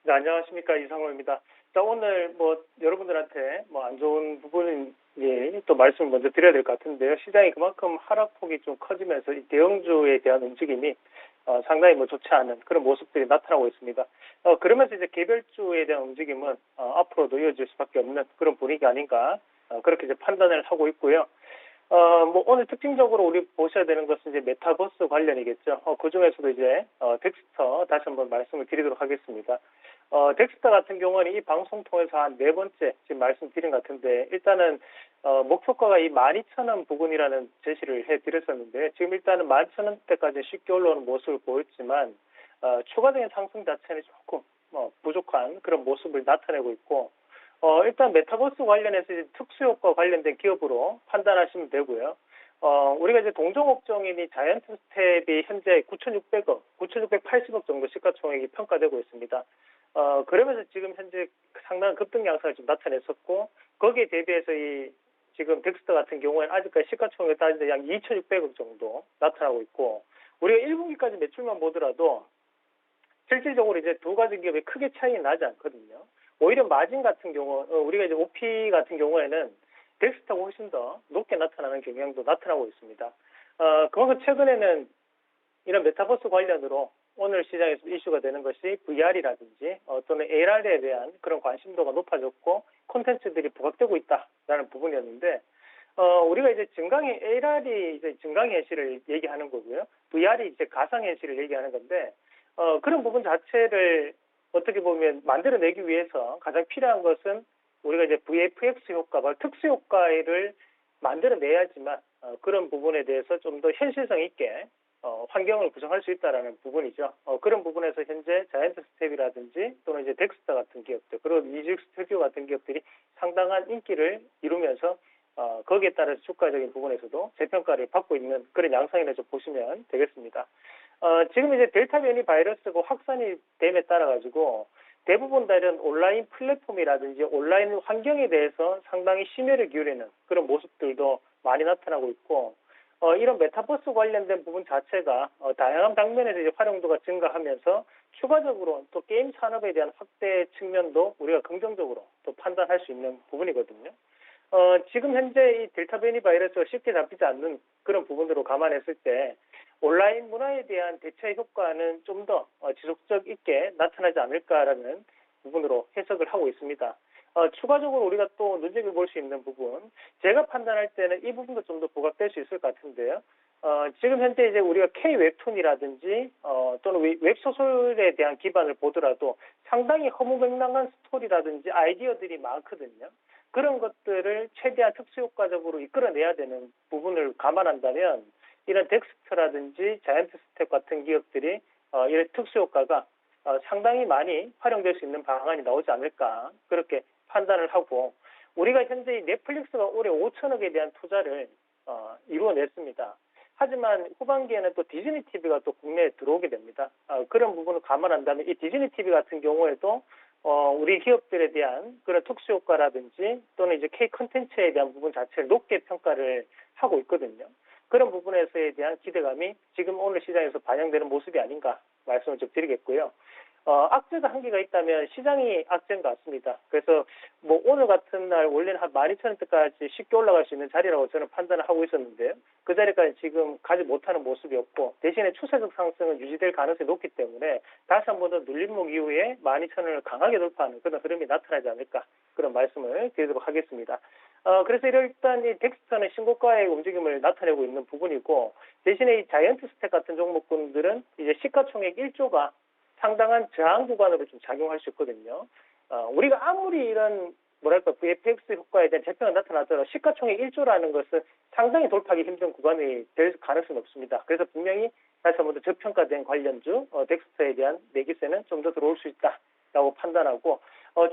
네, 안녕하십니까. 이상호입니다. 자, 오늘 여러분들한테 안 좋은 부분이 또 말씀을 먼저 드려야 될 것 같은데요. 시장이 그만큼 하락폭이 좀 커지면서 이 대형주에 대한 움직임이 상당히 좋지 않은 그런 모습들이 나타나고 있습니다. 그러면서 이제 개별주에 대한 움직임은 앞으로도 이어질 수밖에 없는 그런 분위기 아닌가, 그렇게 이제 판단을 하고 있고요. 오늘 특징적으로 우리 보셔야 되는 것은 이제 메타버스 관련이겠죠. 그 중에서도 이제, 덱스터 다시 한번 말씀을 드리도록 하겠습니다. 덱스터 같은 경우는 이 방송 통해서 한 네 번째 지금 말씀드린 것 같은데, 일단은, 목표가가 이 12,000원 부근이라는 제시를 해드렸었는데, 지금 일단은 11,000원대까지 쉽게 올라오는 모습을 보였지만, 추가적인 상승 자체는 조금, 부족한 그런 모습을 나타내고 있고, 일단 메타버스 관련해서 이제 특수효과 관련된 기업으로 판단하시면 되고요. 우리가 이제 동종업종인 이 자이언트 스텝이 현재 9,600억, 9,680억 정도 시가총액이 평가되고 있습니다. 그러면서 지금 현재 상당한 급등 양상을 좀 나타냈었고, 거기에 대비해서 이 지금 덱스터 같은 경우에는 아직까지 시가총액을 따질 때 약 2,600억 정도 나타나고 있고, 우리가 1분기까지 매출만 보더라도 실질적으로 이제 두 가지 기업이 크게 차이는 나지 않거든요. 오히려 마진 같은 경우, 우리가 이제 OP 같은 경우에는 덱스터가 훨씬 더 높게 나타나는 경향도 나타나고 있습니다. 그만큼 최근에는 이런 메타버스 관련으로 오늘 시장에서 이슈가 되는 것이 VR이라든지 또는 AR에 대한 그런 관심도가 높아졌고 콘텐츠들이 부각되고 있다라는 부분이었는데, 우리가 이제 증강의 AR이 이제 증강현실을 얘기하는 거고요. VR이 이제 가상현실을 얘기하는 건데, 그런 부분 자체를 어떻게 보면 만들어내기 위해서 가장 필요한 것은 우리가 이제 VFX 효과, 특수 효과를 만들어내야지만 그런 부분에 대해서 좀 더 현실성 있게 환경을 구성할 수 있다라는 부분이죠. 그런 부분에서 현재 자이언트 스텝이라든지 또는 이제 덱스터 같은 기업들, 그리고 이직 스튜디오 같은 기업들이 상당한 인기를 이루면서 거기에 따라서 주가적인 부분에서도 재평가를 받고 있는 그런 양상이라 좀 보시면 되겠습니다. 지금 이제 델타 변이 바이러스가 확산이 됨에 따라 가지고 대부분 다 이런 온라인 플랫폼이라든지 온라인 환경에 대해서 상당히 심혈을 기울이는 그런 모습들도 많이 나타나고 있고, 이런 메타버스 관련된 부분 자체가 다양한 방면에서 이제 활용도가 증가하면서 추가적으로 또 게임 산업에 대한 확대 측면도 우리가 긍정적으로 또 판단할 수 있는 부분이거든요. 지금 현재 이 델타 변이 바이러스가 쉽게 잡히지 않는 그런 부분으로 감안했을 때 온라인 문화에 대한 대체 효과는 좀 더 지속적 있게 나타나지 않을까라는 부분으로 해석을 하고 있습니다. 추가적으로 우리가 또 눈여겨볼 수 있는 부분, 제가 판단할 때는 이 부분도 좀 더 부각될 수 있을 것 같은데요. 지금 현재 이제 우리가 K 웹툰이라든지 또는 웹소설에 대한 기반을 보더라도 상당히 허무맹랑한 스토리라든지 아이디어들이 많거든요. 그런 것들을 최대한 특수효과적으로 이끌어내야 되는 부분을 감안한다면 이런 덱스터라든지 자이언트 스텝 같은 기업들이 이런 특수효과가 상당히 많이 활용될 수 있는 방안이 나오지 않을까 그렇게 판단을 하고, 우리가 현재 넷플릭스가 올해 5천억에 대한 투자를 이루어냈습니다. 하지만 후반기에는 또 디즈니 TV가 또 국내에 들어오게 됩니다. 그런 부분을 감안한다면 이 디즈니 TV 같은 경우에도 우리 기업들에 대한 그런 특수효과라든지 또는 이제 K 컨텐츠에 대한 부분 자체를 높게 평가를 하고 있거든요. 그런 부분에서에 대한 기대감이 지금 오늘 시장에서 반영되는 모습이 아닌가 말씀을 좀 드리겠고요. 악재가 한계가 있다면 시장이 악재인 것 같습니다. 그래서 오늘 같은 날 원래는 한 12,000원대까지 쉽게 올라갈 수 있는 자리라고 저는 판단을 하고 있었는데요. 그 자리까지 지금 가지 못하는 모습이었고, 대신에 추세적 상승은 유지될 가능성이 높기 때문에 다시 한 번 더 눌림목 이후에 12,000원을 강하게 돌파하는 그런 흐름이 나타나지 않을까, 그런 말씀을 드리도록 하겠습니다. 그래서 일단 이 덱스터는 신고가의 움직임을 나타내고 있는 부분이고, 대신에 이 자이언트 스택 같은 종목군들은 이제 시가총액 1조가 상당한 저항 구간으로 좀 작용할 수 있거든요. 우리가 아무리 이런 VFX 효과에 대한 재평이 나타나더라도 시가총액 1조라는 것은 상당히 돌파하기 힘든 구간이 될 가능성이 높습니다. 그래서 분명히 다시 한번 더 저평가된 관련주 덱스터에 대한 매기세는 좀 더 들어올 수 있다라고 판단하고,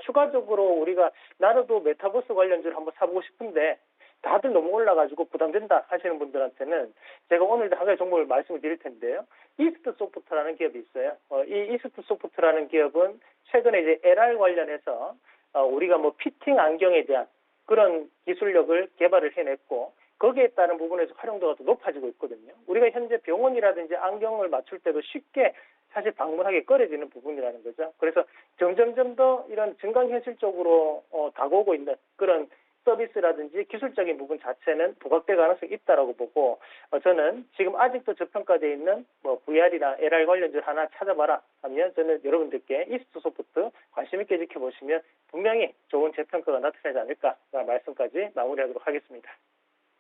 추가적으로 우리가 나도 메타버스 관련주를 한번 사보고 싶은데 다들 너무 올라가지고 부담된다 하시는 분들한테는 제가 오늘 한 가지 종목을 말씀을 드릴 텐데요. 이스트 소프트라는 기업이 있어요. 이 이스트 소프트라는 기업은 최근에 이제 LR 관련해서 우리가 피팅 안경에 대한 그런 기술력을 개발을 해냈고, 거기에 따른 부분에서 활용도가 더 높아지고 있거든요. 우리가 현재 병원이라든지 안경을 맞출 때도 쉽게 사실 방문하기 꺼려지는 부분이라는 거죠. 그래서 점점점 더 이런 증강현실 쪽으로 다가오고 있는 그런 서비스라든지 기술적인 부분 자체는 부각될 가능성이 있다라고 보고 저는 지금 아직도 저평가되어 있는 뭐 VR이나 LR 관련주 하나 찾아봐라 하면 저는 여러분들께 이스트 소프트 관심 있게 지켜보시면 분명히 좋은 재평가가 나타나지 않을까 말씀까지 마무리하도록 하겠습니다.